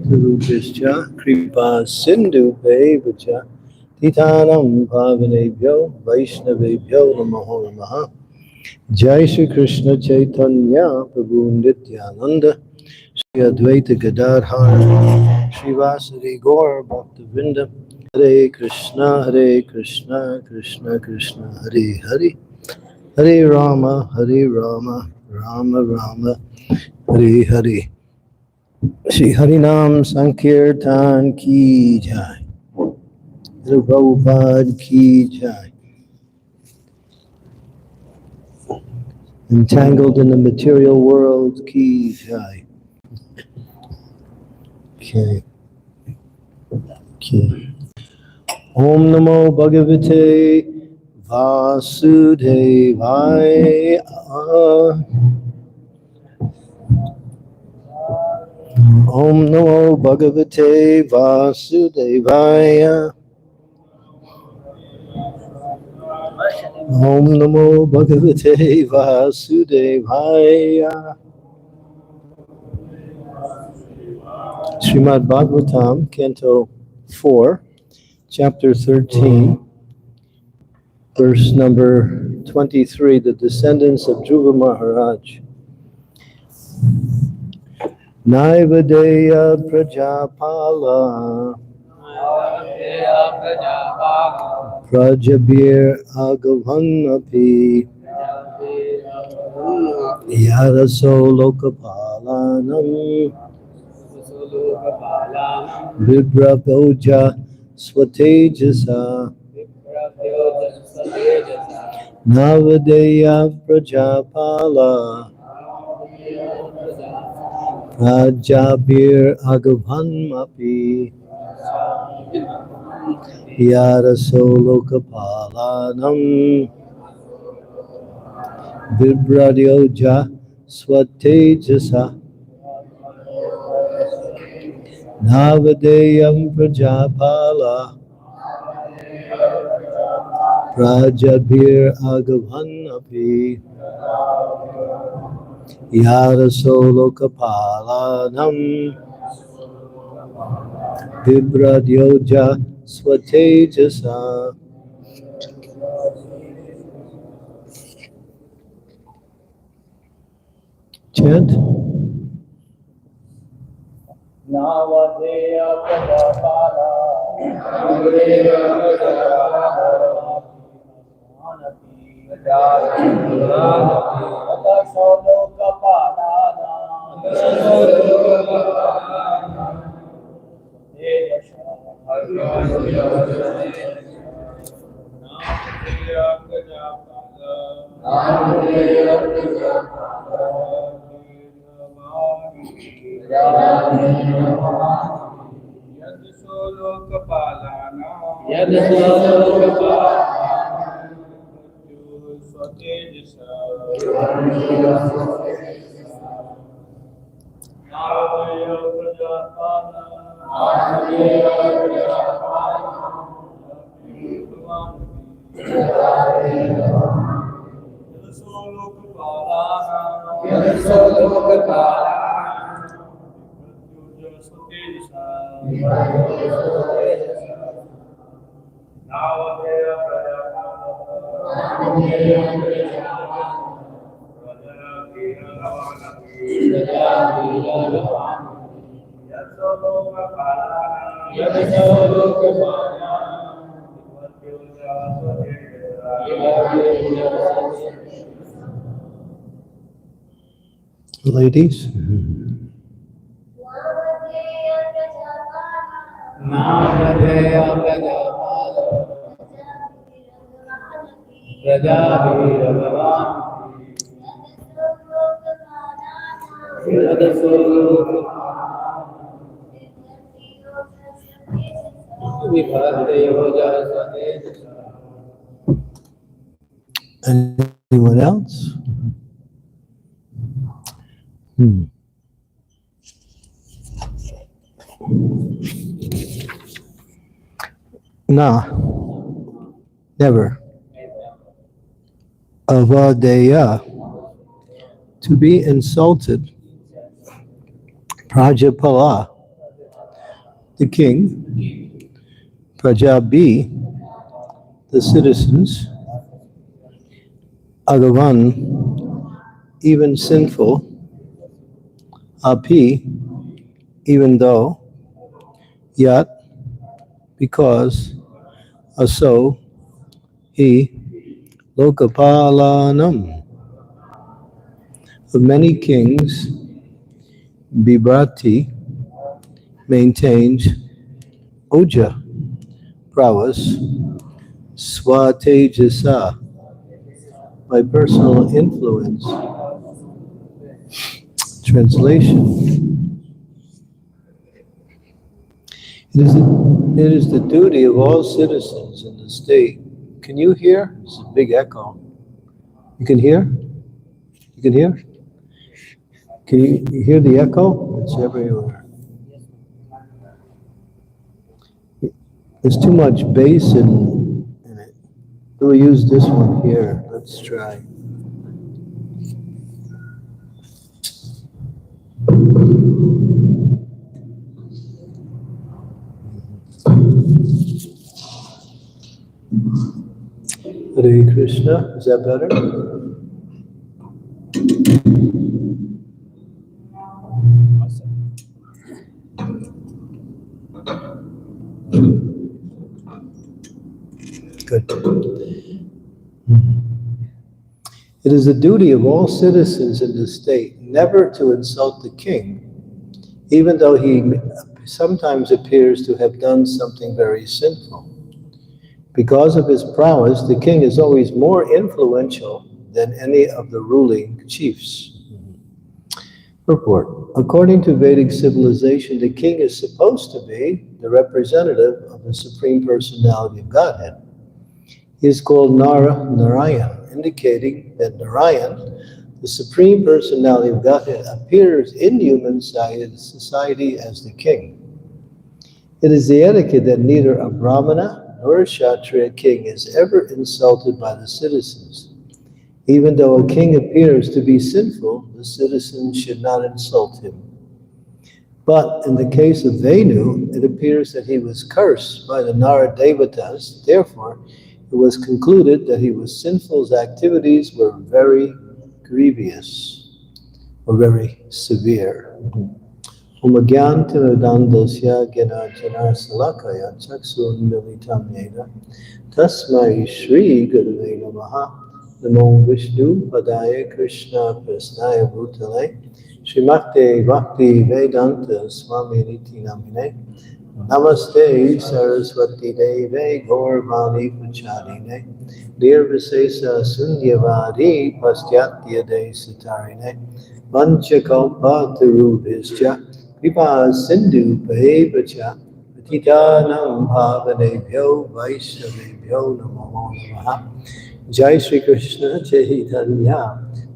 Rupescha kripa sindhu vaja titanam bhavanebhyo vaishnavebhyo namo namaha. Jai Shri Krishna Chaitanya Prabhu Nityananda Shri Advaita Gadadhar Shri Vasari Gaur Bhaktivinoda Hare Krishna Krishna Krishna Hare Hare Hare Rama Rama Rama Hare Hare. Shri Harinam Sankirtan Ki Jai. Shri Prabhupada Ki Jai. Entangled in the material world Ki Jai. Okay. Om Namo Bhagavate Vasudevaya. Om Namo Bhagavate Vasudevaya. Om Namo Bhagavate Vasudevaya. Srimad Bhagvatam, Canto 4, Chapter 13, verse number 23, the descendants of Dhruva Maharaj. Naivadeya Prajapala Prajabir Agavanapi Yaraso Lokapalanam Vibrapoja Swatejasa Navadeya Prajapala Prajabir Agavanapi Yaraso Lokapalanam Vibradyoja Swatejasa Navadeyam Prajapala Prajabir Agavanapi Yaraso Lokapalanam Vibradyoja Swatejasa. Chant. Navadeya Prajapala Navadeya Prajapala Ladies. Anyone else? Nah, never. Avadeya, to be insulted. Prajapala, the king. Prajabi, the citizens. Agavan, even sinful. Api, even though. Yat, because. Aso, he. Lokapalanam, of many kings. Bibrati, maintains. Oja, prowess. Swatejasa, by personal influence. Translation. It is the duty of all citizens in the state. Can you hear? It's a big echo. You can hear? You can hear? Can you hear the echo? It's everywhere. There's too much bass in it. We'll use this one here. Let's try. Hare Krishna. Is that better? Good. It is the duty of all citizens in the state never to insult the king, even though he sometimes appears to have done something very sinful. Because of his prowess, the king is always more influential than any of the ruling chiefs. Purport. According to Vedic civilization, the king is supposed to be the representative of the Supreme Personality of Godhead. He is called Narayan, indicating that Narayan, the Supreme Personality of Godhead, appears in human society as the king. It is the etiquette that neither a Brahmana nor a Kshatriya king is ever insulted by the citizens. Even though a king appears to be sinful, the citizens should not insult him. But in the case of Venu, it appears that he was cursed by the Nara Devatas. Therefore, it was concluded that he was sinful. His activities were very grievous, or very severe. Umagyantinadandasya Ganajana Salakaya Chaksun Militam Yeda Tasmai Shri Gurave Namaha Namo Vishnu Padaya Krishna Prasnaya Bhutale Srimate Bhakti Vedanta Swami Niti Namine Namaste Saraswati Deve Gaurvani Pachadine Nirvisesa Sunyavadi Pastyatya De Sitarine Vanchakalpa Tarubhischa Kripa Sindhu Paevacha Patitanam Bhavanebhyo Vaishnavebhyo Namo Namaha Jai Shri Krishna Chaitanya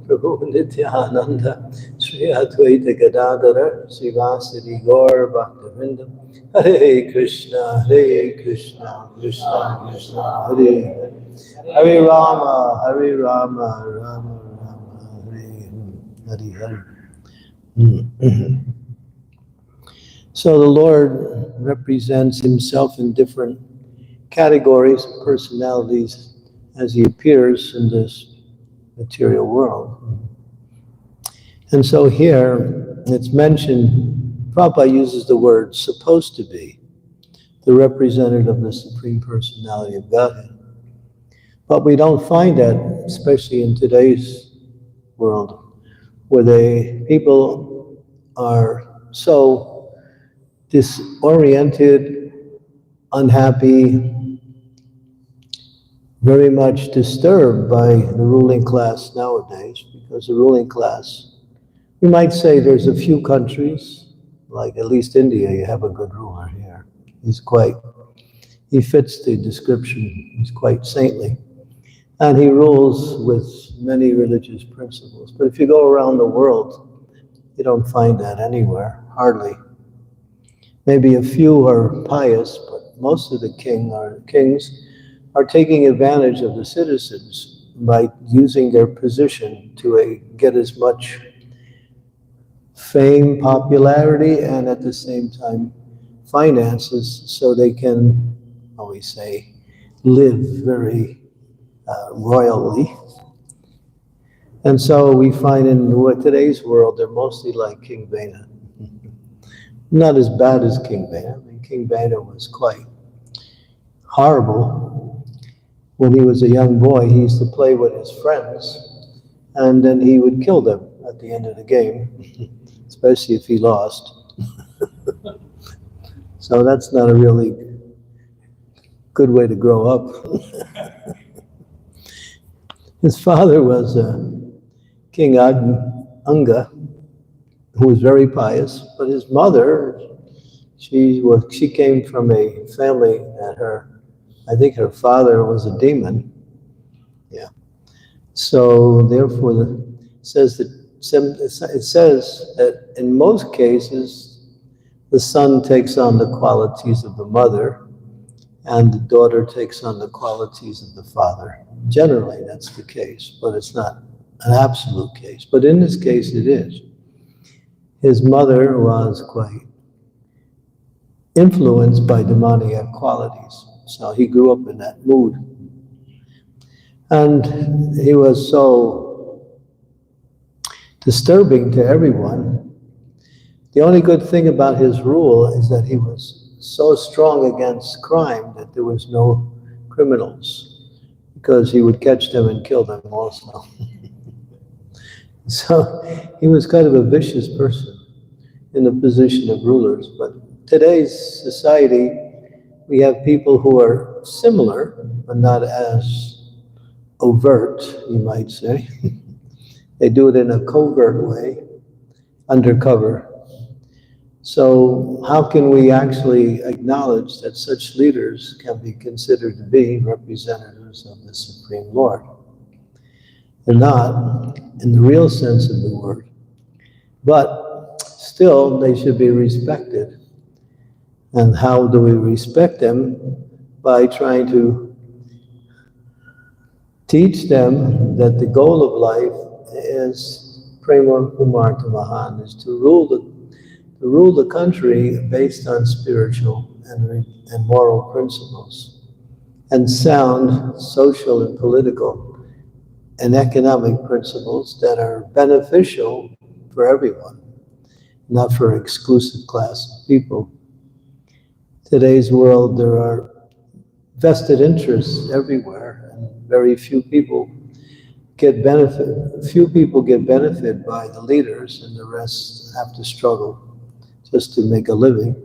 Prabhu Nityananda Sri Advaita Gadadhara Srivasadi Gaur Bhaktivinoda Hare Krishna Krishna Krishna Hare Hare Hare Rama Rama Rama Hare Hare. So the Lord represents himself in different categories, personalities, as he appears in this material world. And so here it's mentioned, Prabhupada uses the word supposed to be, the representative of the Supreme Personality of Godhead. But we don't find that, especially in today's world, where people are so disoriented, unhappy, very much disturbed by the ruling class nowadays, because the ruling class, you might say there's a few countries, like at least India, you have a good ruler here. He fits the description, he's quite saintly. And he rules with many religious principles. But if you go around the world, you don't find that anywhere, hardly. Maybe a few are pious, but most of the kings are taking advantage of the citizens by using their position to get as much fame, popularity, and at the same time finances, so they can, how we say, live very royally. And so we find in today's world, they're mostly like King Vena. Not as bad as King Vena. I mean, King Vena was quite horrible. When he was a young boy, he used to play with his friends, and then he would kill them at the end of the game, especially if he lost. So that's not a really good way to grow up. His father was King Anga, who was very pious, but his mother, she came from a family that I think her father was a demon. Yeah. So therefore, it says that in most cases, the son takes on the qualities of the mother, and the daughter takes on the qualities of the father. Generally, that's the case, but it's not an absolute case. But in this case, it is. His mother was quite influenced by demoniac qualities, so he grew up in that mood. And he was so disturbing to everyone. The only good thing about his rule is that he was so strong against crime that there was no criminals, because he would catch them and kill them also. So he was kind of a vicious person in the position of rulers. But today's society, we have people who are similar, but not as overt, you might say. They do it in a covert way, undercover. So how can we actually acknowledge that such leaders can be considered to be representatives of the Supreme Lord? They're not in the real sense of the word, but still they should be respected. And how do we respect them? By trying to teach them that the goal of life is premanand, is to rule the country based on spiritual and moral principles, and sound social and political and economic principles that are beneficial for everyone, not for an exclusive class of people. Today's world, there are vested interests everywhere, and very few people get benefit. Few people get benefit by the leaders, and the rest have to struggle just to make a living.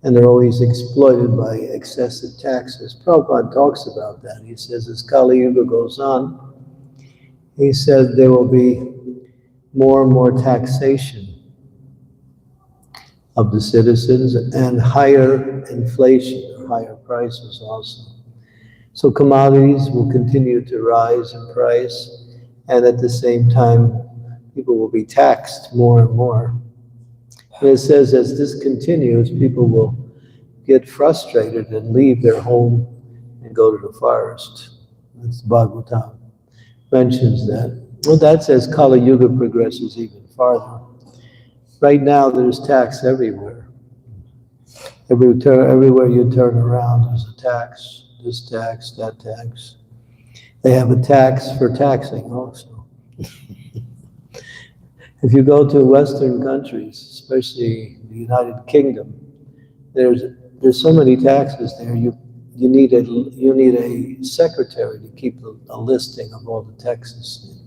And they're always exploited by excessive taxes. Prabhupada talks about that. He says, as Kali Yuga goes on, he said there will be more and more taxation of the citizens and higher inflation, or higher prices also. So commodities will continue to rise in price, and at the same time, people will be taxed more and more. And it says as this continues, people will get frustrated and leave their home and go to the forest. That's Bhagvatam mentions that. Well, that's as Kali Yuga progresses even farther. Right now, there's tax everywhere. Everywhere you turn around, there's a tax. This tax, that tax. They have a tax for taxing also. If you go to Western countries, especially the United Kingdom, there's so many taxes there. You need a secretary to keep a listing of all the taxes.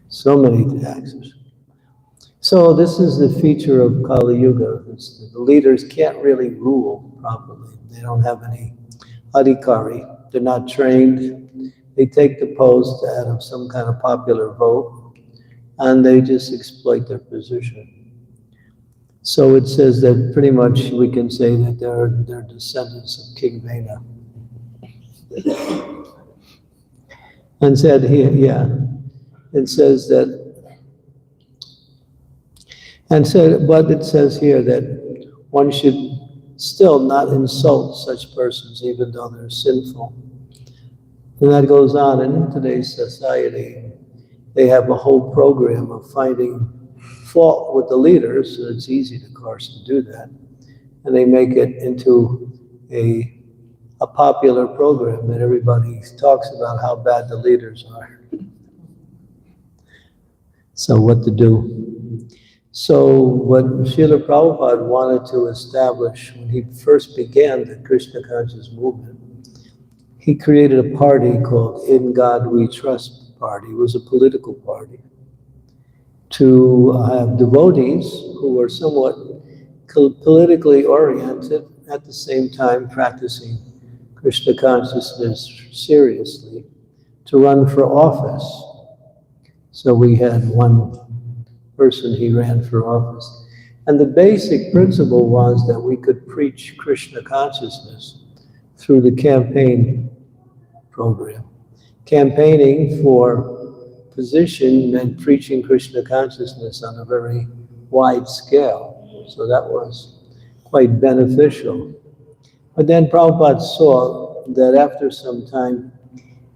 So many taxes. So this is the feature of Kali Yuga. The leaders can't really rule properly. They don't have any adhikari. They're not trained. They take the post out of some kind of popular vote, and they just exploit their position. So it says that pretty much we can say that they're descendants of King Vena. And said here, yeah, it says that, and said, but it says here that one should still not insult such persons, even though they're sinful. And that goes on in today's society. They have a whole program of finding fault with the leaders, and it's easy, of course, to do that. And they make it into a popular program that everybody talks about how bad the leaders are. So what to do? So what Srila Prabhupada wanted to establish when he first began the Krishna conscious movement, he created a party called In God We Trust Party. It was a political party to have devotees who were somewhat politically oriented, at the same time practicing Krishna consciousness seriously, to run for office. So we had one person, he ran for office. And the basic principle was that we could preach Krishna consciousness through the campaign program. Campaigning for position meant preaching Krishna consciousness on a very wide scale. So that was quite beneficial. But then Prabhupada saw that after some time,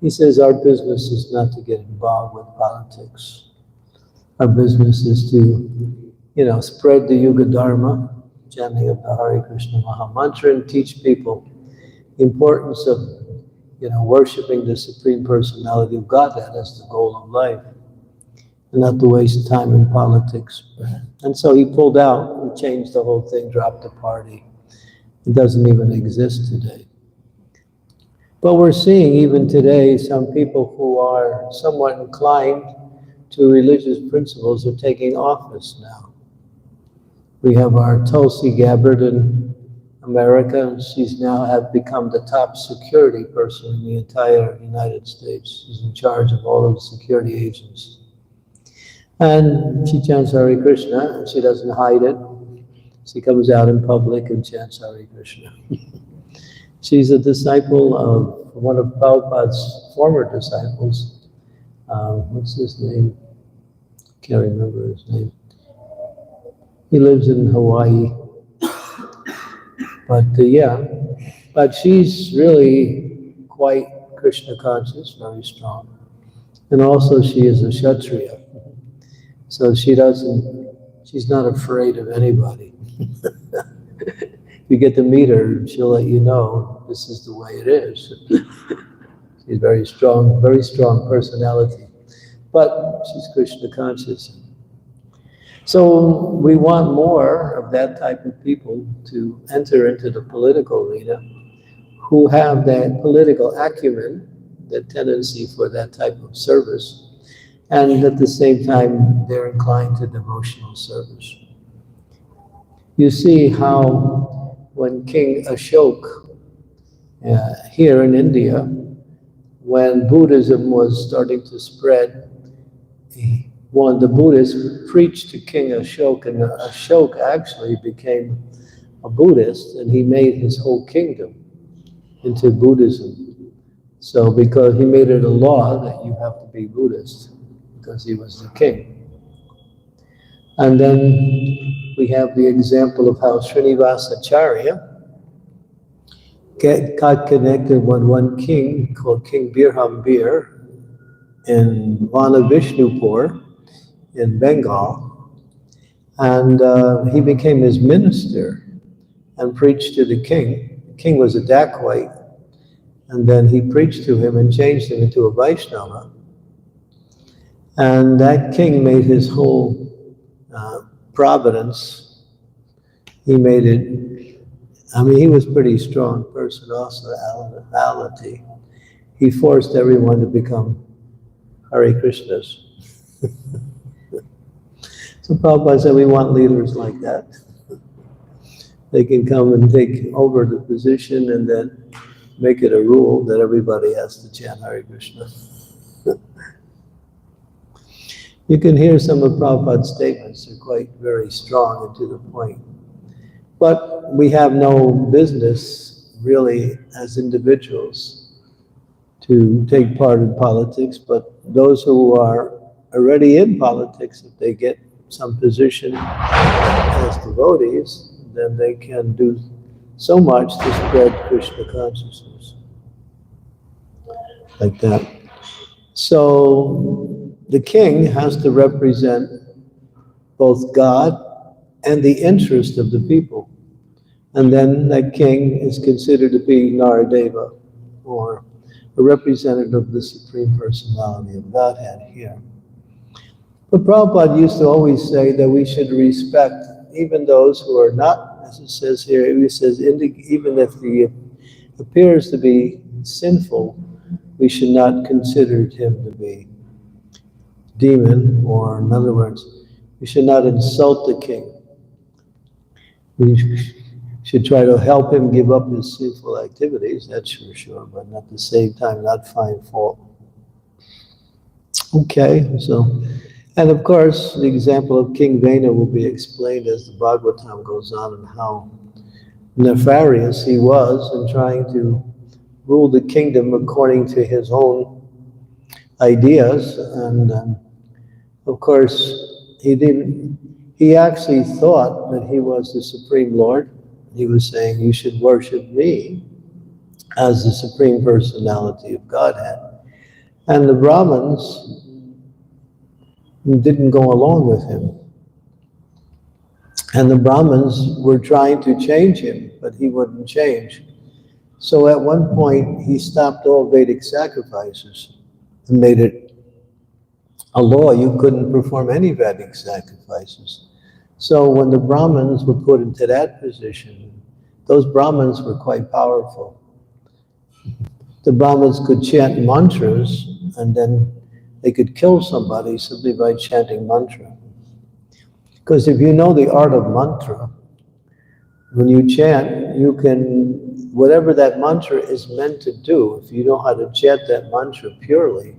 he says our business is not to get involved with politics. Our business is to, spread the Yuga Dharma, chanting of the Hare Krishna Maha Mantra, and teach people the importance of, worshiping the Supreme Personality of Godhead as the goal of life, and not to waste time in politics. And so he pulled out and changed the whole thing, dropped the party. It doesn't even exist today. But we're seeing even today some people who are somewhat inclined to religious principles are taking office now. We have our Tulsi Gabbard in America, and she's now become the top security person in the entire United States. She's in charge of all of the security agents. And she chants Hare Krishna, and she doesn't hide it. She comes out in public and chants Hare Krishna. She's a disciple of one of Prabhupada's former disciples. What's his name? Can't remember his name. He lives in Hawaii. But she's really quite Krishna conscious, very strong. And also she is a Kshatriya. So she's not afraid of anybody. If you get to meet her, she'll let you know this is the way it is. She's very strong personality. But she's Krishna conscious. So we want more of that type of people to enter into the political arena who have that political acumen, that tendency for that type of service, and at the same time they're inclined to devotional service. You see how when King Ashoka here in India, when Buddhism was starting to spread, the Buddhists preached to King Ashoka, and Ashoka actually became a Buddhist, and he made his whole kingdom into Buddhism. So because he made it a law that you have to be Buddhist, because he was the king. And then we have the example of how Srinivasacharya got connected with one king called King Birhambir in Vanavishnupur in Bengal. And he became his minister and preached to the king. The king was a dacoit. And then he preached to him and changed him into a Vaishnava. And that king made his whole providence, he made it, he was pretty strong personality. He forced everyone to become Hare Krishnas. So Prabhupada said, we want leaders like that. They can come and take over the position and then make it a rule that everybody has to chant Hare Krishna. You can hear some of Prabhupada's statements are quite very strong and to the point. But we have no business, really, as individuals, to take part in politics, but those who are already in politics, if they get some position as devotees, then they can do so much to spread Krishna consciousness. Like that. So the king has to represent both God and the interest of the people. And then that king is considered to be Naradeva, or a representative of the Supreme Personality of Godhead here. But Prabhupada used to always say that we should respect even those who are not, as it says here, he says, even if he appears to be sinful, we should not consider him to be demon, or in other words, we should not insult the king. We should try to help him give up his sinful activities, that's for sure, but at the same time not find fault. Okay, so, and of course, the example of King Vena will be explained as the Bhagvatam goes on, and how nefarious he was in trying to rule the kingdom according to his own ideas. And of course, he actually thought that he was the Supreme Lord. He was saying, you should worship me as the Supreme Personality of Godhead. And the Brahmins didn't go along with him. And the Brahmins were trying to change him, but he wouldn't change. So at one point, he stopped all Vedic sacrifices and made it a law. You couldn't perform any Vedic sacrifices. So when the Brahmins were put into that position, those Brahmins were quite powerful. The Brahmins could chant mantras, and then they could kill somebody simply by chanting mantra. Because if you know the art of mantra, when you chant, you can, whatever that mantra is meant to do, if you know how to chant that mantra purely,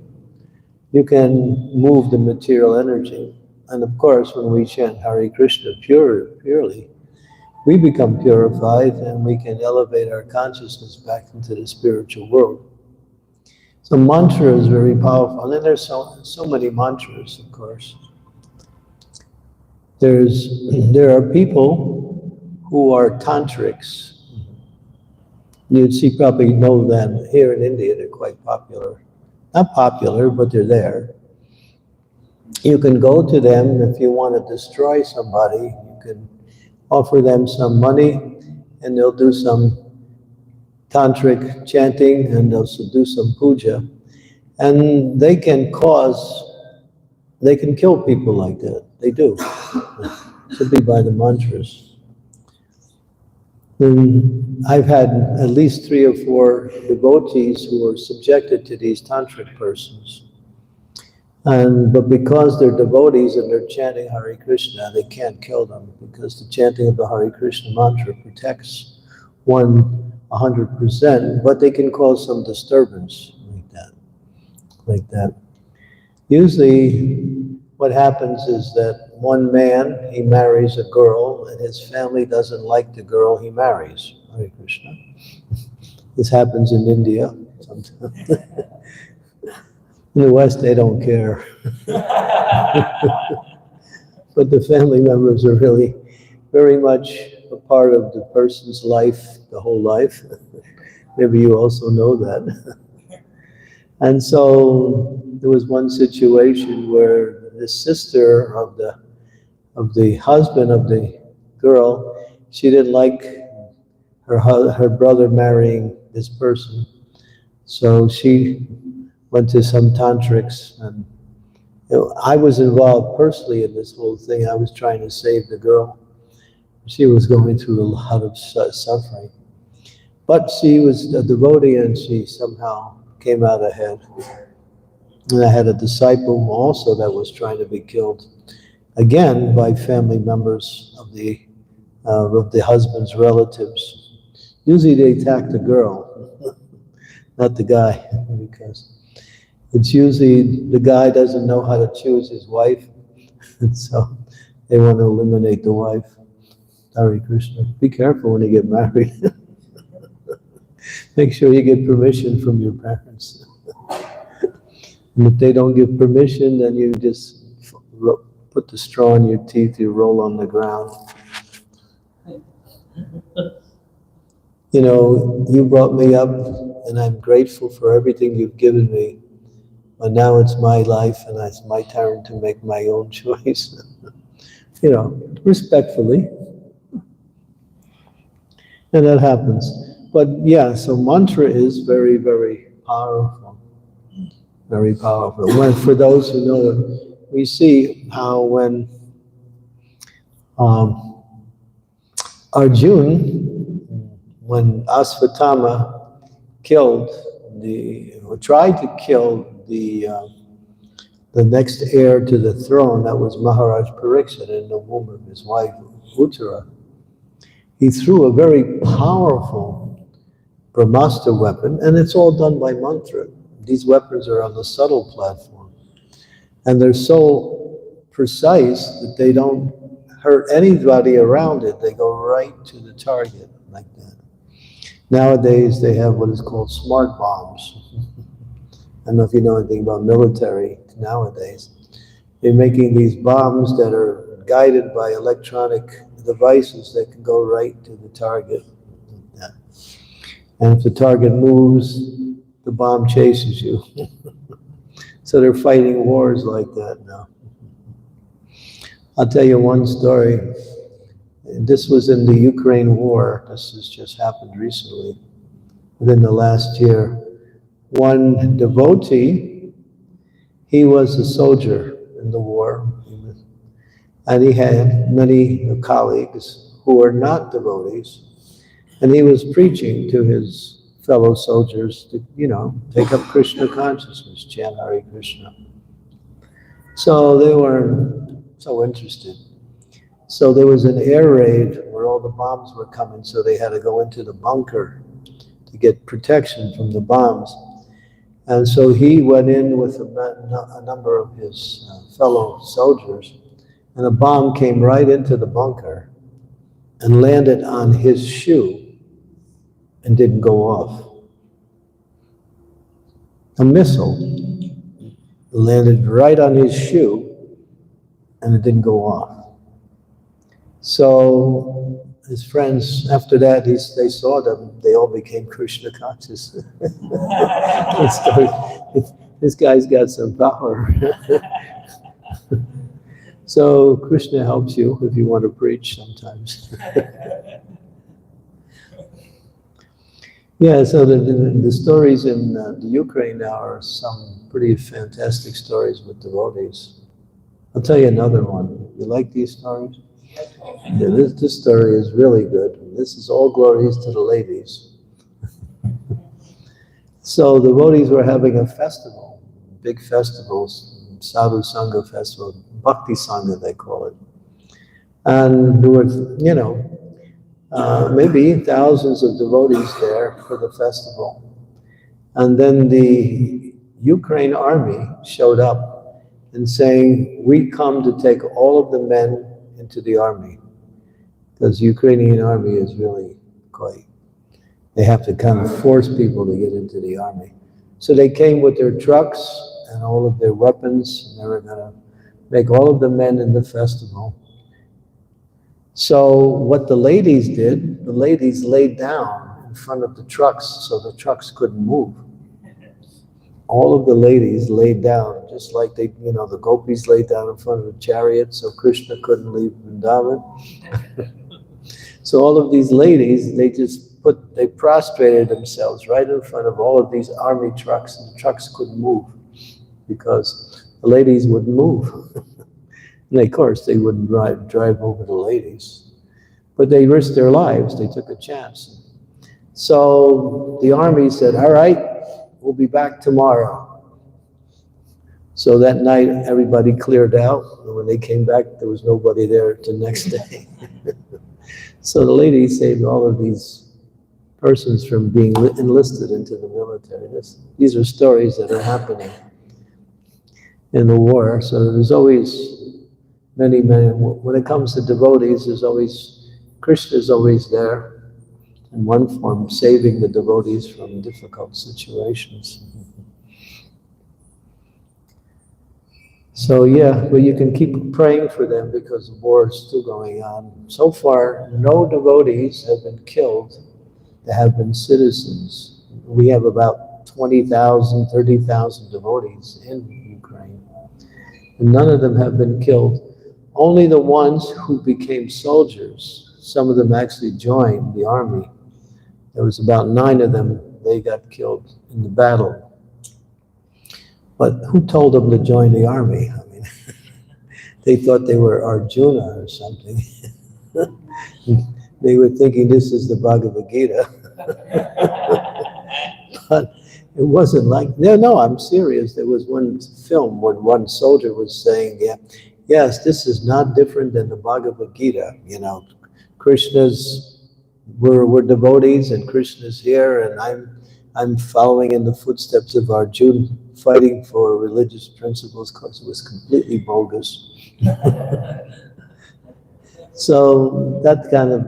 you can move the material energy. And of course, when we chant Hare Krishna purely, we become purified and we can elevate our consciousness back into the spiritual world. So mantra is very powerful. And then there's so many mantras, of course. There are people who are tantrics. You probably know them. Here in India, they're quite popular. Not popular, but they're there. You can go to them if you want to destroy somebody. You can offer them some money, and they'll do some tantric chanting, and they'll do some puja. And they can kill people like that. They do. Simply by the mantras. And I've had at least 3 or 4 devotees who were subjected to these tantric persons. But because they're devotees and they're chanting Hare Krishna, they can't kill them, because the chanting of the Hare Krishna mantra protects one 100%, but they can cause some disturbance like that. Usually what happens is that one man, he marries a girl, and his family doesn't like the girl he marries. Hare Krishna. This happens in India sometimes. In the West, they don't care. But the family members are really very much a part of the person's life, the whole life. Maybe you also know that. And so there was one situation where the sister of the husband of the girl, she didn't like her brother marrying this person. So she went to some tantrics, and I was involved personally in this whole thing. I was trying to save the girl. She was going through a lot of suffering. But she was a devotee, and she somehow came out ahead. And I had a disciple also that was trying to be killed, again by family members of the husband's relatives. Usually they attack the girl, not the guy, because it's usually the guy doesn't know how to choose his wife, and so they want to eliminate the wife. Hare Krishna. Be careful when you get married. Make sure you get permission from your parents. And if they don't give permission, then you just put the straw in your teeth, you roll on the ground. You know, you brought me up, and I'm grateful for everything you've given me. But now it's my life, and it's my turn to make my own choice. You know, respectfully. And that happens. But yeah, so mantra is very, very powerful. Very powerful. When, for those who know it, we see how when Arjuna, when Asvatthama killed or tried to kill the next heir to the throne, that was Maharaj Pariksit in the womb of his wife Uttara, he threw a very powerful Brahmastra weapon, and it's all done by mantra. These weapons are on the subtle platform, and they're so precise that they don't hurt anybody around it. They go right to the target like that. Nowadays, they have what is called smart bombs. I don't know if you know anything about military nowadays. They're making these bombs that are guided by electronic devices that can go right to the target. And if the target moves, the bomb chases you. So they're fighting wars like that now. I'll tell you one story. This was in the Ukraine war. This has just happened recently, within the last year. One devotee, he was a soldier in the war, and he had many colleagues who were not devotees, and he was preaching to his fellow soldiers to, you know, take up Krishna consciousness, chant Hare Krishna. So they weren't so interested. So there was an air raid where all the bombs were coming, so they had to go into the bunker to get protection from the bombs. And so he went in with a number of his fellow soldiers, and a bomb came right into the bunker and landed on his shoe and didn't go off. A missile landed right on his shoe and it didn't go off. So his friends, after that, they saw them, they all became Krishna conscious. This guy's got some power. So Krishna helps you if you want to preach sometimes. Yeah, so the stories in the Ukraine now are some pretty fantastic stories with devotees. I'll tell you another one. You like these stories? Yeah, this story is really good. This is all glories to the ladies. So the devotees were having a festival, big festivals, Sadhu Sangha festival, Bhakti Sangha they call it. And there were, you know, maybe thousands of devotees there for the festival. And then the Ukraine army showed up and saying, we come to take all of the men into the army. Because the Ukrainian army is really quite, they have to kind of force people to get into the army. So they came with their trucks and all of their weapons, and they were going to make all of the men in the festival. So what the ladies did, the ladies laid down in front of the trucks so the trucks couldn't move. All of the ladies laid down, just like they, you know, the gopis laid down in front of the chariot so Krishna couldn't leave Vrindavan. So all of these ladies, they prostrated themselves right in front of all of these army trucks, and the trucks couldn't move because the ladies wouldn't move. And of course, they wouldn't drive over the ladies. But they risked their lives, they took a chance. So the army said, all right, we'll be back tomorrow. So that night, everybody cleared out. And when they came back, there was nobody there the next day. So the lady saved all of these persons from being enlisted into the military. These are stories that are happening in the war. So there's always many, when it comes to devotees, there's always, Krishna is always there in one form, saving the devotees from difficult situations. So yeah, but you can keep praying for them because the war is still going on. So far, no devotees have been killed that have been citizens. We have about 20,000, 30,000 devotees in Ukraine. And none of them have been killed. Only the ones who became soldiers, some of them actually joined the army. There was about 9 of them, they got killed in the battle. But who told them to join the army? I mean, they thought they were Arjuna or something. They were thinking this is the Bhagavad Gita. But it wasn't like, no, I'm serious. There was one film when one soldier was saying, yes, this is not different than the Bhagavad Gita. You know, we're devotees and Krishna's here, and I'm following in the footsteps of Arjuna, fighting for religious principles because it was completely bogus. So that kind of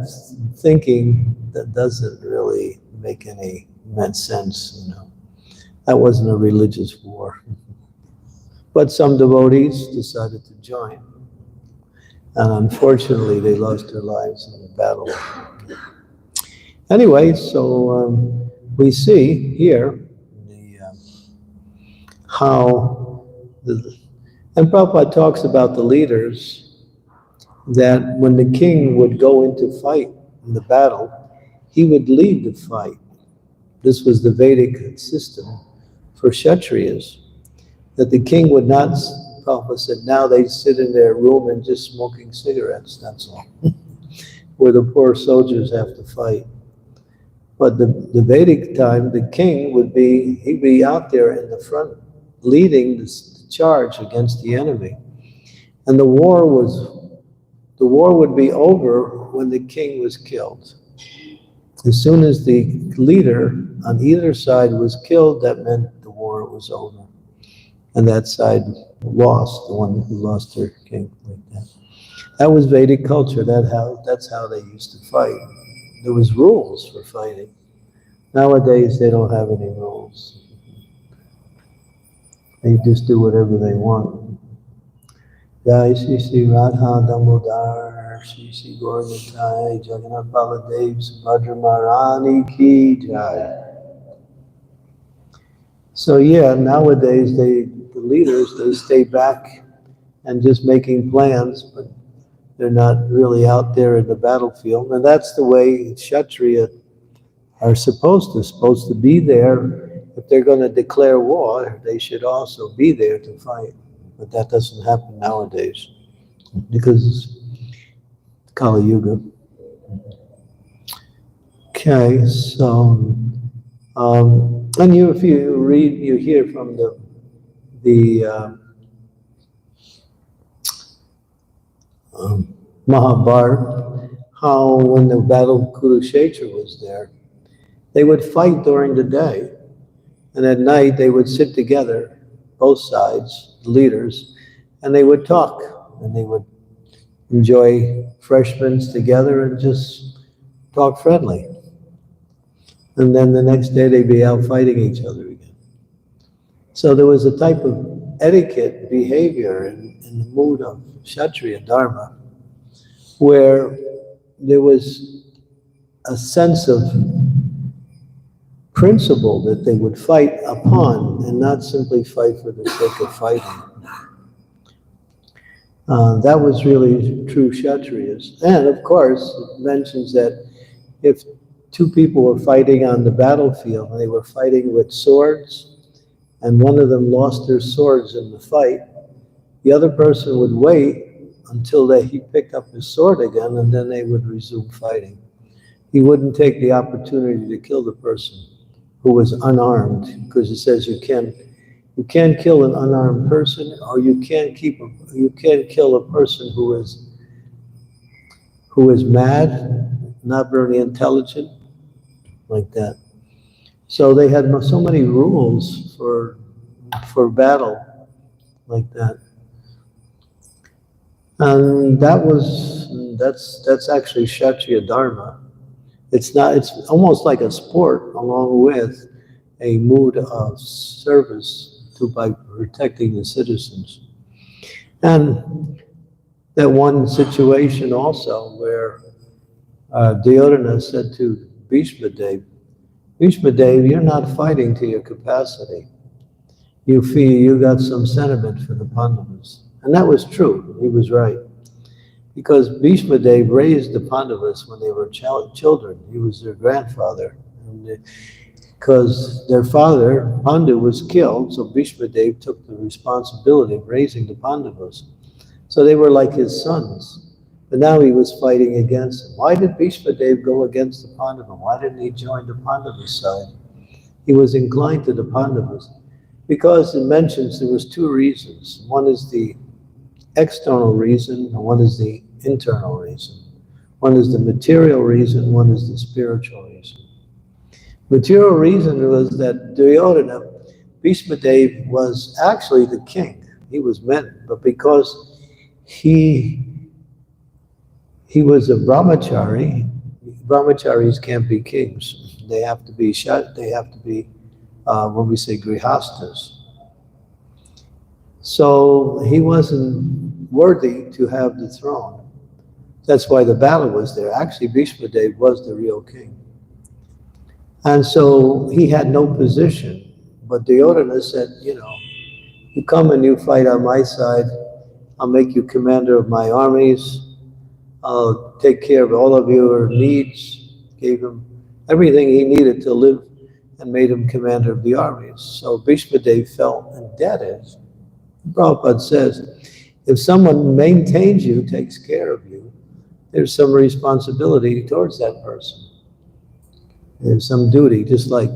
thinking that doesn't really make any sense, you know. That wasn't a religious war. But some devotees decided to join. And unfortunately, they lost their lives in the battle. Anyway, so we see here and Prabhupada talks about the leaders, that when the king would go into fight in the battle, he would lead the fight. This was the Vedic system for Kshatriyas, that the king would not, Prabhupada said, now they sit in their room and just smoking cigarettes, that's all. Where the poor soldiers have to fight. But the Vedic time, the king he'd be out there in the front, leading the charge against the enemy. And the war would be over when the king was killed. As soon as the leader on either side was killed, that meant the war was over. And that side lost, the one who lost their king, like that. That was Vedic culture. That's how they used to fight. There was rules for fighting. Nowadays, they don't have any rules. They just do whatever they want. Jai Shri Shri Radha Damodar, Shri Shri Gauratai, Jagannath Baladev, Subhadra Maharani Ki Jai. So yeah, nowadays the leaders, they stay back and just making plans, but they're not really out there in the battlefield. And that's the way Kshatriya are supposed to be there. If they're going to declare war, they should also be there to fight. But that doesn't happen nowadays because it's Kali Yuga. Okay, so and if you read, you hear from the Mahabharata, how when the battle of Kurukshetra was there, they would fight during the day, and at night they would sit together, both sides, the leaders, and they would talk, and they would enjoy refreshments together and just talk friendly. And then the next day they'd be out fighting each other again. So there was a type of etiquette behavior in the mood of Kshatriya Dharma, where there was a sense of principle that they would fight upon and not simply fight for the sake of fighting. That was really true Kshatriyas. And of course, it mentions that if two people were fighting on the battlefield and they were fighting with swords, and one of them lost their swords in the fight, the other person would wait until he picked up his sword again, and then they would resume fighting. He wouldn't take the opportunity to kill the person who was unarmed, because it says you can't kill an unarmed person, or you can't kill a person who is mad, not very intelligent, like that. So they had so many rules for battle, like that. And that's actually Kshatriya Dharma. It's almost like a sport, along with a mood of service by protecting the citizens. And that one situation also where Duryodhana said to Bhishma Dev, you're not fighting to your capacity. You feel you got some sentiment for the Pandavas. And that was true. He was right. Because Bhishma Dev raised the Pandavas when they were children. He was their grandfather. And because their father, Pandu, was killed, so Bhishma Dev took the responsibility of raising the Pandavas. So they were like his sons. But now he was fighting against them. Why did Bhishma Dev go against the Pandavas? Why didn't he join the Pandavas side? He was inclined to the Pandavas. Because it mentions there was two reasons. One is the external reason, and one is the internal reason. One is the material reason, one is the spiritual reason. Material reason was that Duryodhana, Bhishma Dev was actually the king. He was meant, but because he was a brahmachari, brahmacharis can't be kings. They have to be when we say grihastas. So he wasn't worthy to have the throne. That's why the battle was there. Actually, Bhishma Dev was the real king. And so he had no position. But Duryodhana said, you come and you fight on my side, I'll make you commander of my armies, I'll take care of all of your needs, gave him everything he needed to live, and made him commander of the armies. So Bhishma Dev felt indebted. Prabhupada says, if someone maintains you, takes care of you, there's some responsibility towards that person. There's some duty, just like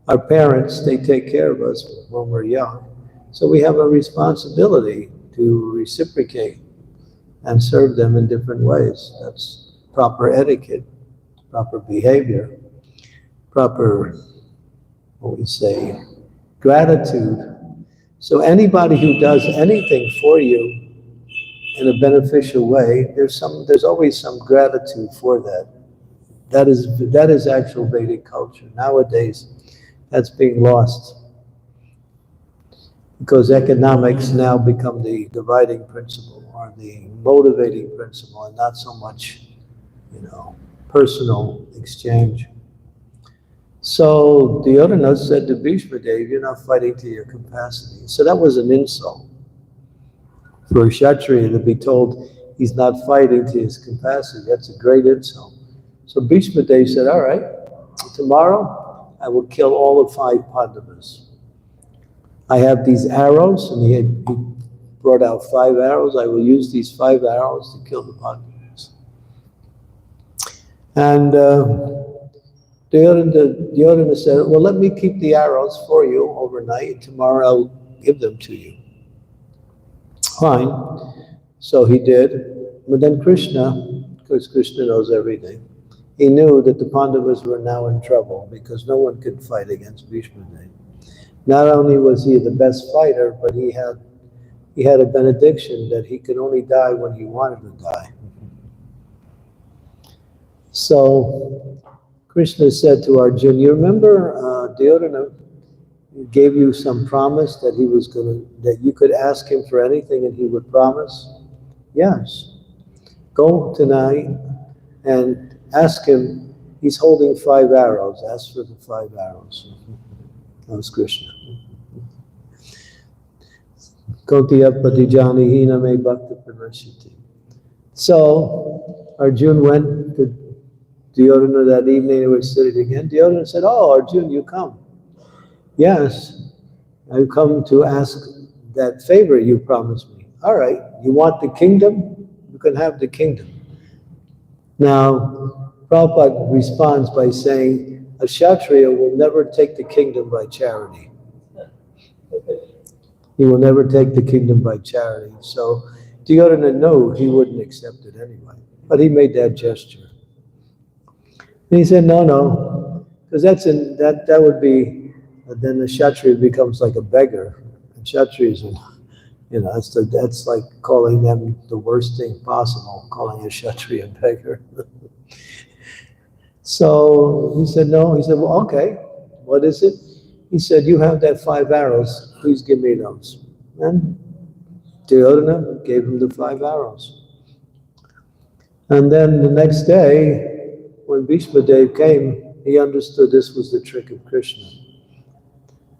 our parents, they take care of us when we're young. So we have a responsibility to reciprocate and serve them in different ways. That's proper etiquette, proper behavior, proper, what we say, gratitude. So anybody who does anything for you in a beneficial way, there's always some gratitude for that. That is actual Vedic culture. Nowadays, that's being lost because economics now become the dividing principle or the motivating principle, and not so much, personal exchange. So Duryodhana said to Bhishma Dev, you're not fighting to your capacity. So that was an insult for a Kshatriya to be told he's not fighting to his capacity. That's a great insult. So Bhishma Dev said, all right, tomorrow I will kill all the 5 Pandavas. I have these arrows, and he brought out 5 arrows. I will use these 5 arrows to kill the Pandavas. And Duryodhana said, well, let me keep the arrows for you overnight. Tomorrow I'll give them to you. Fine. So he did. But then Krishna, because Krishna knows everything, he knew that the Pandavas were now in trouble because no one could fight against Bhishma Dev. Not only was he the best fighter, but he had a benediction that he could only die when he wanted to die. So Krishna said to Arjuna, you remember Duryodhana gave you some promise that that you could ask him for anything and he would promise? Yes. Go tonight and ask him. He's holding 5 arrows. Ask for the 5 arrows. That was Krishna. So Arjuna went to Duryodhana that evening. They were sitting again. Duryodhana said, oh, Arjuna, you come. Yes, I've come to ask that favor you promised me. All right, you want the kingdom? You can have the kingdom. Now, Prabhupada responds by saying, a Kshatriya will never take the kingdom by charity. He will never take the kingdom by charity. So Duryodhana knew he wouldn't accept it anyway. But he made that gesture. And he said, no, because that would be, then the Kshatriya becomes like a beggar. And Kshatriyas, that's like calling them the worst thing possible, calling a Kshatriya a beggar. So he said, no. He said, well, okay, what is it? He said, you have that 5 arrows, please give me those. And Duryodhana gave him the 5 arrows. And then the next day, when Bhishma Dev came, he understood this was the trick of Krishna.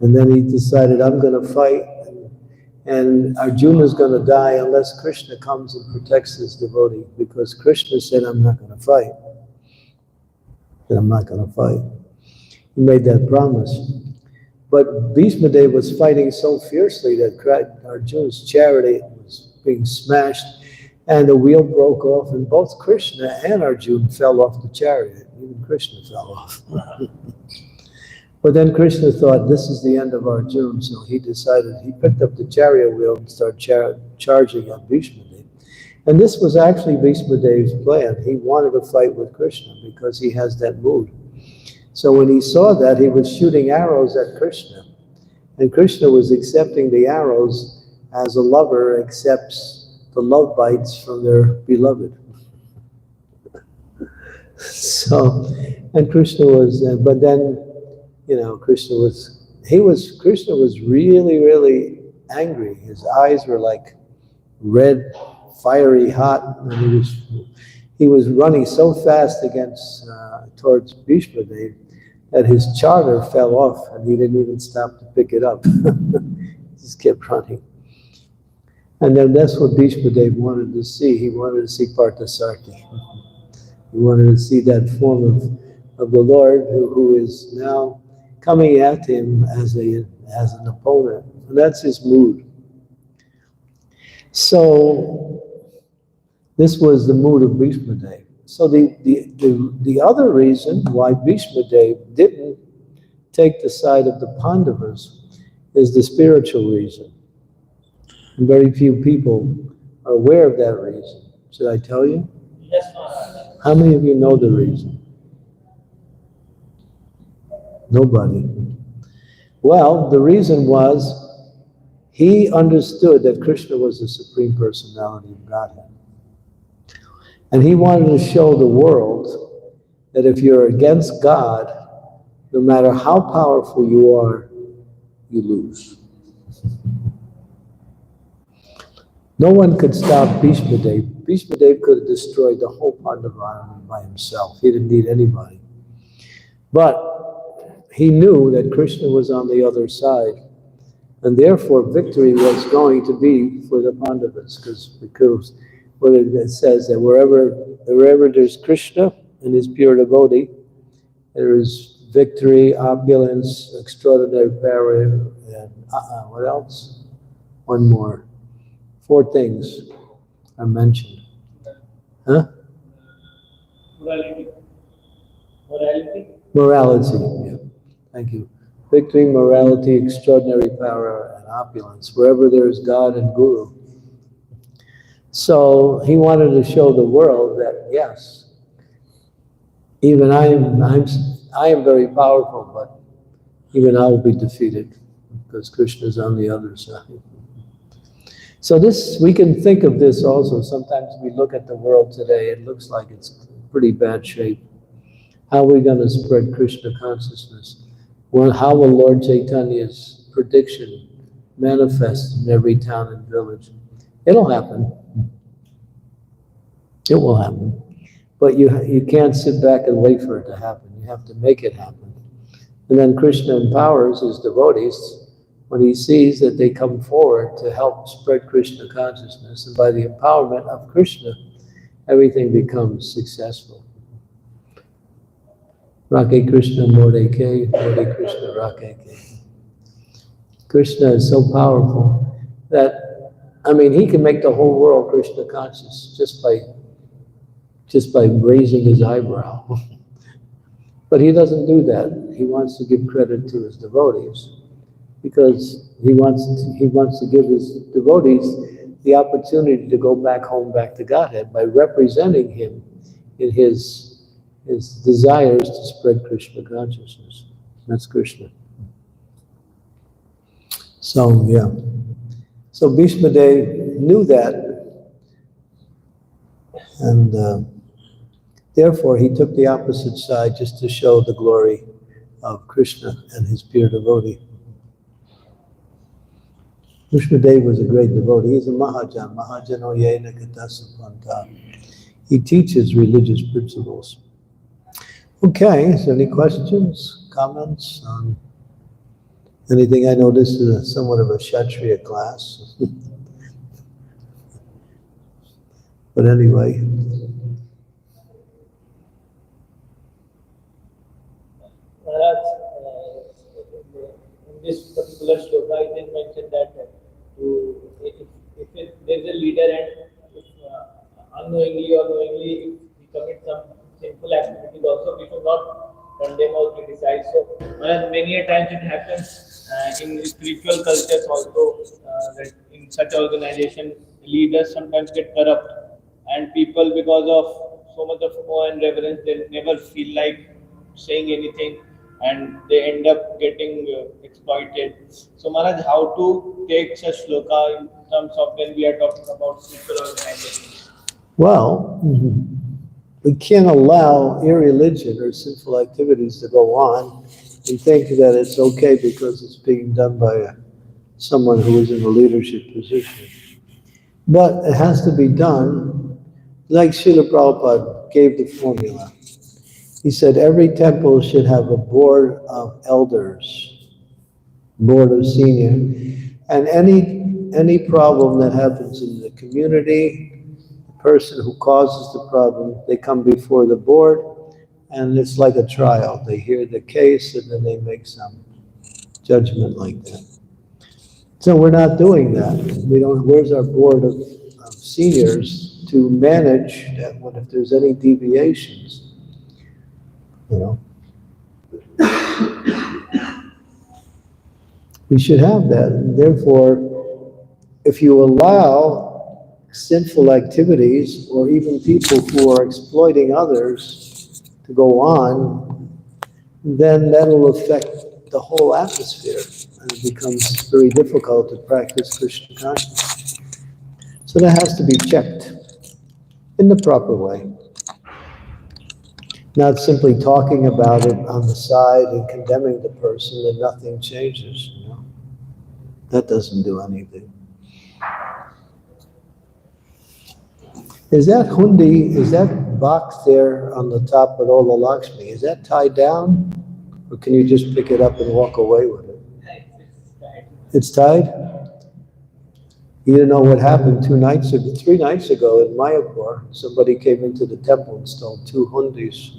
And then he decided, I'm going to fight, and Arjuna is going to die unless Krishna comes and protects his devotee, because Krishna said, I'm not going to fight. That I'm not going to fight. He made that promise. But Bhishma Dev was fighting so fiercely that Arjuna's chariot was being smashed, and the wheel broke off, and both Krishna and Arjuna fell off the chariot. Even Krishna fell off. But then Krishna thought, this is the end of Arjuna, so he decided, he picked up the chariot wheel and started charging at Bhishma Dev. And this was actually Bhishma Dev's plan. He wanted to fight with Krishna because he has that mood. So when he saw that, he was shooting arrows at Krishna. And Krishna was accepting the arrows as a lover accepts the love bites from their beloved. So, and Krishna was, but then, you know, Krishna was really, really angry. His eyes were like red, fiery hot, and he was running so fast towards Bhishma Dev that his charter fell off, and he didn't even stop to pick it up. He just kept running. And then that's what Bhishma Dev wanted to see. He wanted to see Parthasarthi. He wanted to see that form of the Lord who is now coming at him as an opponent. And that's his mood. So this was the mood of Bhishma Dev. So the other reason why Bhishma Dev didn't take the side of the Pandavas is the spiritual reason. And very few people are aware of that reason. Should I tell you? Yes, Maharaj. How many of you know the reason? Nobody. Well, the reason was he understood that Krishna was the Supreme Personality of Godhead. And he wanted to show the world that if you're against God, no matter how powerful you are, you lose. No one could stop Bhishma Dev. Bhishma Dev could have destroyed the whole Pandava army by himself. He didn't need anybody. But he knew that Krishna was on the other side, and therefore victory was going to be for the Pandavas, because what it says that wherever there's Krishna and his pure devotee, there is victory, opulence, extraordinary power, and what else? One more. 4 things are mentioned. Huh? Morality. Morality, yeah. Thank you. Victory, morality, extraordinary power, and opulence, wherever there is God and Guru. So he wanted to show the world that, yes, even I am very powerful, but even I will be defeated because Krishna is on the other side. So we can think of this also. Sometimes we look at the world today, it looks like it's pretty bad shape. How are we going to spread Krishna consciousness? Well, how will Lord Chaitanya's prediction manifest in every town and village? It'll happen. It will happen. But you can't sit back and wait for it to happen. You have to make it happen. And then Krishna empowers his devotees when he sees that they come forward to help spread Krishna consciousness. And by the empowerment of Krishna, everything becomes successful. Rake Krishna More Ke, More Krishna Rake Ke. Krishna is so powerful that, I mean, he can make the whole world Krishna conscious just by raising his eyebrow. But he doesn't do that. He wants to give credit to his devotees because he wants to give his devotees the opportunity to go back home, back to Godhead by representing him in his desires to spread Krishna consciousness. That's Krishna. So, yeah. So Bhishma Dev knew that, and therefore he took the opposite side just to show the glory of Krishna and his pure devotee. Krishnadev was a great devotee. He's a Mahajan. Mahajano Yena Katasapanta. He teaches religious principles. Okay, is there any questions, comments on anything? I know this is somewhat of a Kshatriya class. But anyway. Maharaj, in this particular shloka, it is mentioned that if there is a leader and if, unknowingly or knowingly if he commits some sinful activities also, we should not condemn or criticize. So, Maharaj, many a times it happens in spiritual cultures also that in such organization, leaders sometimes get corrupt and people because of so much of awe and reverence, they never feel like saying anything and they end up getting exploited. So Maharaj, how to take such shloka in terms of when we are talking about spiritual organization? Well, we can't allow irreligion or sinful activities to go on and think that it's okay because it's being done by someone who is in a leadership position. But it has to be done like Srila Prabhupada gave the formula. He said every temple should have a board of elders, board of senior, and any problem that happens in the community, the person who causes the problem, they come before the board, and it's like a trial. They hear the case and then they make some judgment like that. So we're not doing that. We don't. Where's our board of seniors to manage that? What if there's any deviations? You know, we should have that. And therefore, if you allow sinful activities or even people who are exploiting others to go on, then that'll affect the whole atmosphere and it becomes very difficult to practice Krishna consciousness. So that has to be checked in the proper way. Not simply talking about it on the side and condemning the person and nothing changes, you know. That doesn't do anything. Is that hundi, is that box there on the top of Ola Lakshmi, is that tied down? Or can you just pick it up and walk away with it? It's tied? You know what happened 3 nights ago in Mayapur, somebody came into the temple and stole 2 hundis.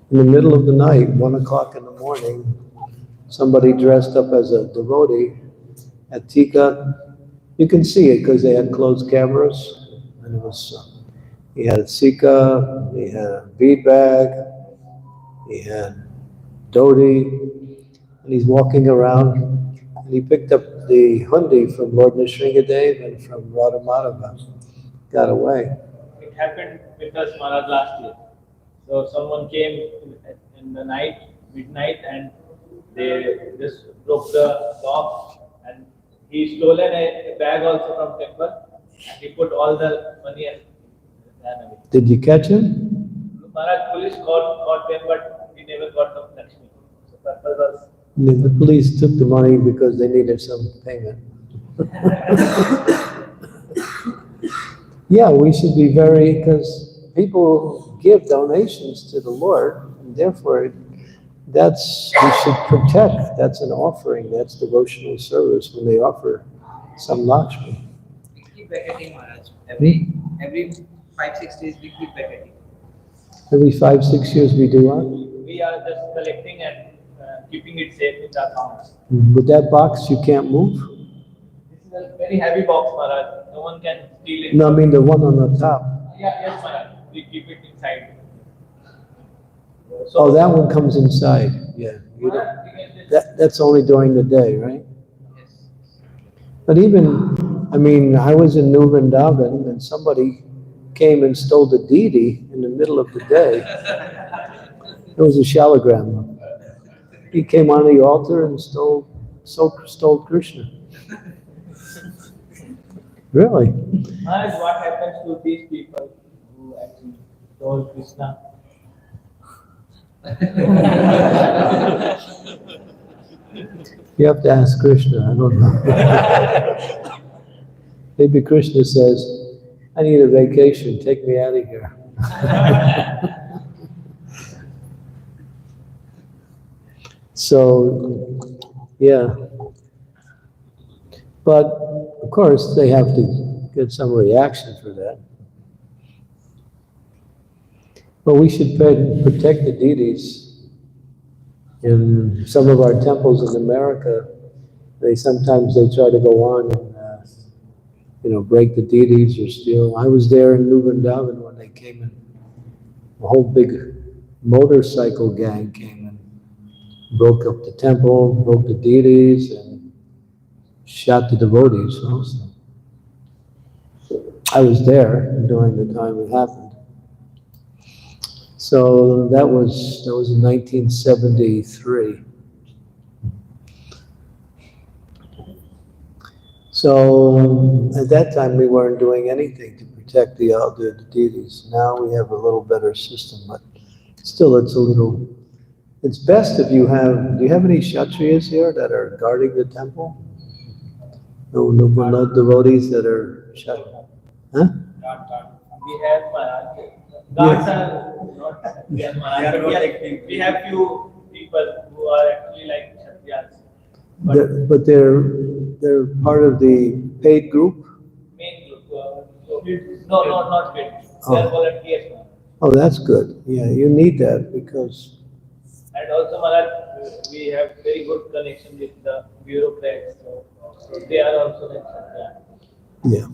In the middle of the night, 1 o'clock in the morning, somebody dressed up as a devotee at Tika. You can see it because they had closed cameras, and it was, he had a Sika, he had a bead bag, he had dhoti, and he's walking around, and he picked up the hundi from Lord Nrsingadev and from Radha Madhava, got away. It happened with us Maharaj last year. So someone came in the night, midnight, and they just broke the lock and he stolen a bag also from temple and he put all the money and ran away. Did you catch him? Maharaj, police caught them, but we never got the Lakshmi. So purpose was. The police took the money because they needed some payment. Yeah, we should be very, because people give donations to the Lord, and therefore we should protect. That's an offering. That's devotional service when they offer some Lakshmi. We keep vacating, Maharaj. Every 5-6 days we keep vacating. Every 5-6 years we do what? We are just collecting and keeping it safe in the accounts. With that box, you can't move? This is a very heavy box, Maharaj. No one can steal it. No, I mean the one on the top. Yeah, yes, Maharaj. We keep it inside. Oh, that one comes inside. Yeah. You don't, that's only during the day, right? Yes. But even, I mean, I was in New Vrindavan and somebody came and stole the deity in the middle of the day. It was a shalagram. He came on the altar and stole Krishna. Really? Maharaj, what happens to these people who actually stole Krishna? You have to ask Krishna, I don't know. Maybe Krishna says, I need a vacation, take me out of here. So, yeah. But, of course, they have to get some reaction for that. But we should protect the deities. In some of our temples in America, sometimes they try to go on and break the deities or steal. I was there in Vrindavan when they came in. A whole big motorcycle gang came in, broke up the temple, broke the deities, and shot the devotees also. I was there during the time it happened. So that was in 1973. So at that time we weren't doing anything to protect the deities. Now we have a little better system, but still it's best if you have, do you have any Kshatriyas here that are guarding the temple? No devotees that are Kshatriyas? Huh? We have Maharaj. Guards are not, we have Maharaj, but we have few people who are actually like Kshatriyas. But they're part of the paid group? Main group. No, not paid. They are volunteers now. Oh, that's good. Yeah, you need that because... And also, Maharaj, we have very good connection with the bureaucrats. So they are also like Kshatriyas. Yeah.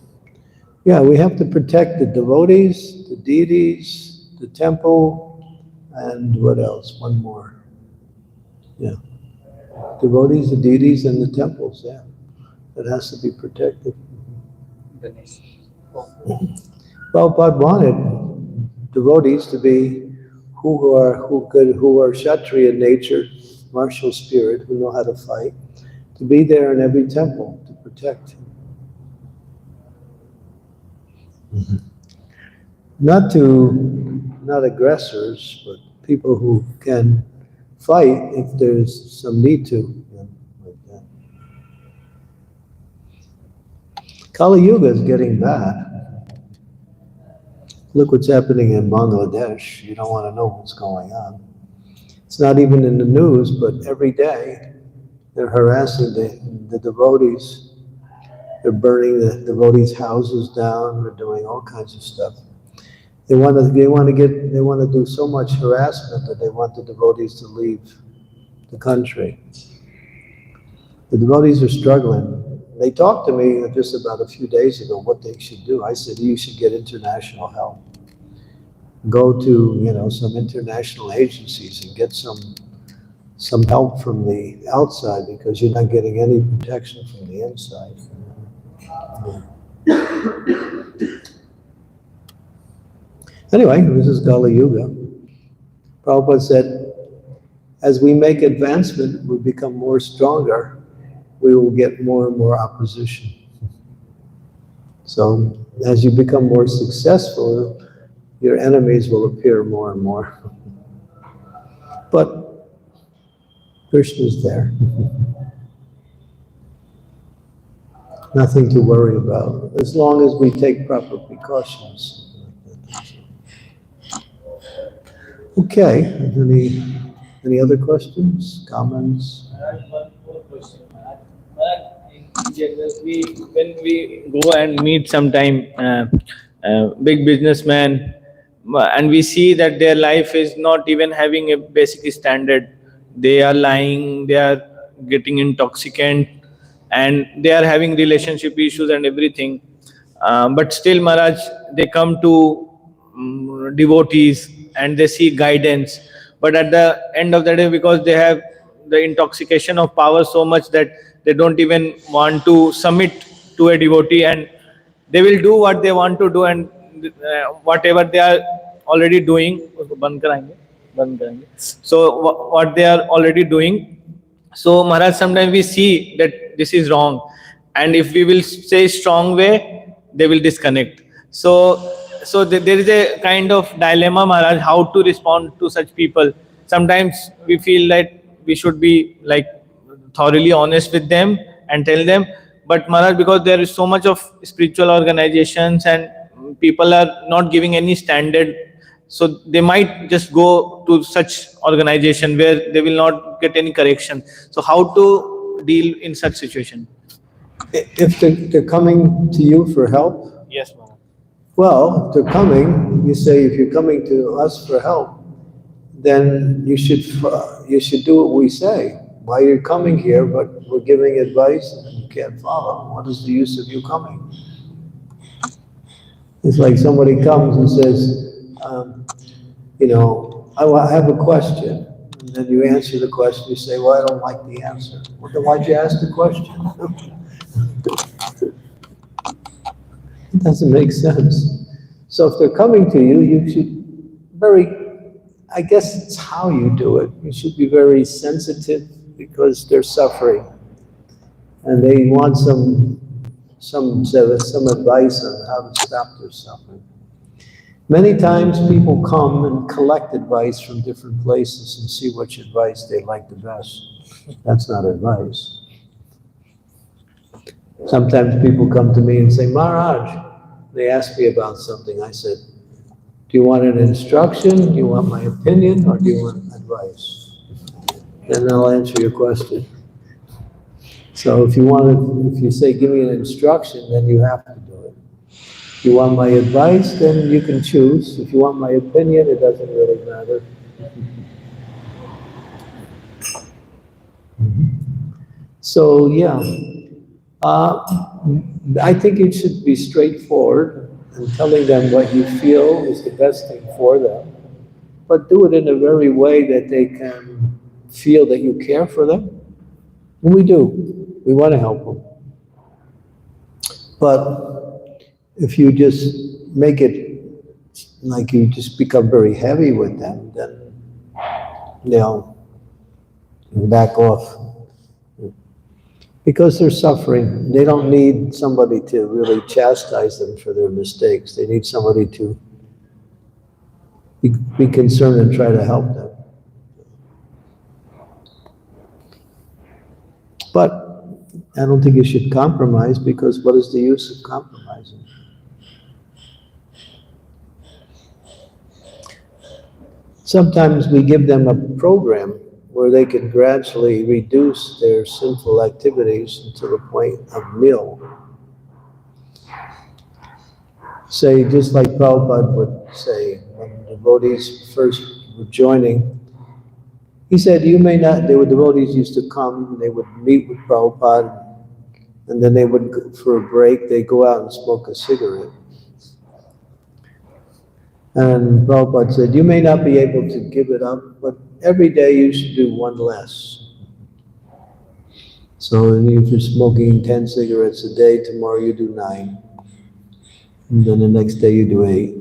Yeah, we have to protect the devotees, the deities, the temple, and what else? One more. Yeah. Devotees, the deities, and the temples, yeah. That has to be protected. Prabhupada wanted devotees to be who are Kshatriya nature, martial spirit, who know how to fight, to be there in every temple to protect. Not aggressors, but people who can fight if there's some need to. Like that. Kali Yuga is getting bad. Look what's happening in Bangladesh. You don't want to know what's going on. It's not even in the news, but every day they're harassing the devotees. They're burning the devotees' houses down. They're doing all kinds of stuff. They want to do so much harassment that they want the devotees to leave the country. The devotees are struggling. They talked to me just about a few days ago what they should do. I said, you should get international help. Go to some international agencies and get some help from the outside because you're not getting any protection from the inside. Anyway, this is Kali Yuga. Prabhupada said, as we make advancement, we become more stronger, we will get more and more opposition. So as you become more successful, your enemies will appear more and more. But Krishna's there. Nothing to worry about, as long as we take proper precautions. Okay, any other questions, comments? I have one more question. In general, when we go and meet sometime big businessman, and we see that their life is not even having a basic standard. They are lying, they are getting intoxicant, and they are having relationship issues and everything. But still, Maharaj, they come to devotees and they seek guidance. But at the end of the day, because they have the intoxication of power so much that they don't even want to submit to a devotee, and they will do what they want to do, and whatever they are already doing. बंद कराएंगे. So what they are already doing. So Maharaj, sometimes we see that this is wrong, and if we will say strong way, they will disconnect. So there is a kind of dilemma, Maharaj, how to respond to such people. Sometimes we feel that we should be like thoroughly honest with them and tell them. But Maharaj, because there is so much of spiritual organizations and people are not giving any standard, so they might just go to such organization where they will not get any correction. So how to deal in such situation? If they're coming to you for help, Yes, Maharaj. well, if they're coming, you say, if you're coming to us for help, then you should do what we say. Why you're coming here, but we're giving advice and you can't follow. What is the use of you coming? It's like somebody comes and says, I have a question. And then you answer the question, you say, well, I don't like the answer. Well, then why'd you ask the question? It doesn't make sense. So if they're coming to you, you should I guess it's how you do it. You should be very sensitive because they're suffering. And they want some advice on how to stop their suffering. Many times people come and collect advice from different places and see which advice they like the best. That's not advice. Sometimes people come to me and say, Maharaj, they ask me about something. I said, do you want an instruction? Do you want my opinion? Or do you want advice? And I'll answer your question. So if you say, give me an instruction, then you have to do it. If you want my advice, then you can choose. If you want my opinion, it doesn't really matter. So yeah, I think it should be straightforward and telling them what you feel is the best thing for them, but do it in a very way that they can feel that you care for them. And we do. We want to help them. But if you just make it like you just become very heavy with them, then they'll back off. Because they're suffering. They don't need somebody to really chastise them for their mistakes. They need somebody to be concerned and try to help them. But I don't think you should compromise, because what is the use of compromising? Sometimes we give them a program where they can gradually reduce their sinful activities to the point of nil. Say, just like Prabhupada would say, when devotees first were joining, he said, the devotees used to come, they would meet with Prabhupada, and then they would, for a break, they'd go out and smoke a cigarette. And Prabhupada said, you may not be able to give it up, but every day you should do one less. So if you're smoking 10 cigarettes a day, tomorrow you do 9. And then the next day you do 8.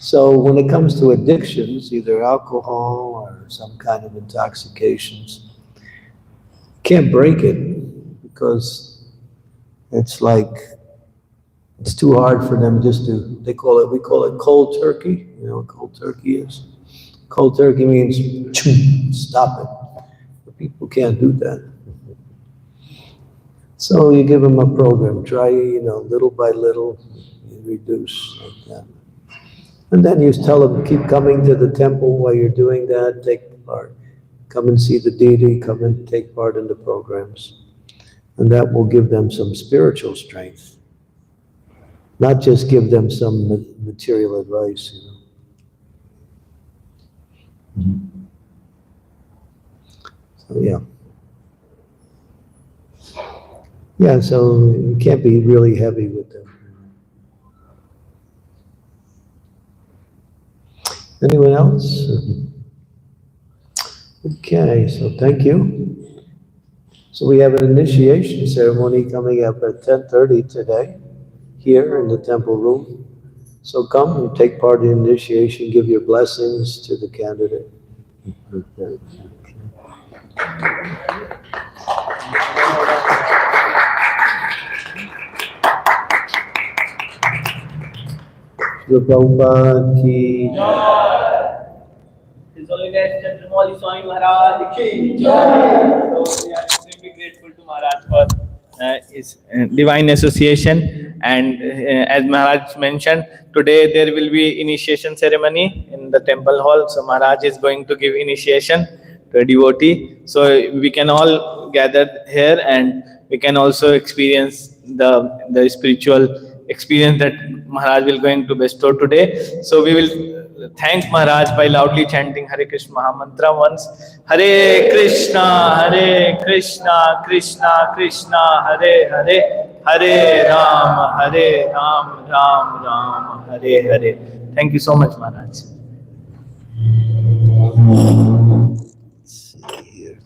So when it comes to addictions, either alcohol or some kind of intoxications, you can't break it, because it's like, it's too hard for them just to, we call it cold turkey. You know what cold turkey is? Cold turkey means stop it. But people can't do that. So you give them a program, try, little by little, you reduce like that. And then you tell them, keep coming to the temple while you're doing that, take part. Come and see the deity, come and take part in the programs. And that will give them some spiritual strength. Not just give them some material advice, So yeah. Yeah, so you can't be really heavy with them. Anyone else? Okay, so thank you. So we have an initiation ceremony coming up at 10:30 today, here in the temple room. So come and take part in the initiation, give your blessings to the candidate. Shri Prabhupada ki His Holiness Chadramauli Swami Maharaj ki jai. thankful to Maharaj for his divine association. And as Maharaj mentioned, today there will be initiation ceremony in the temple hall. So Maharaj is going to give initiation to a devotee. So we can all gather here, and we can also experience the spiritual experience that Maharaj will going to bestow today. So we will thank Maharaj by loudly chanting Hare Krishna Mahamantra once. Hare Krishna, Krishna Krishna, Hare Hare, Hare Ram, Ram Ram, Hare Hare. Thank you so much, Maharaj. Let's see here.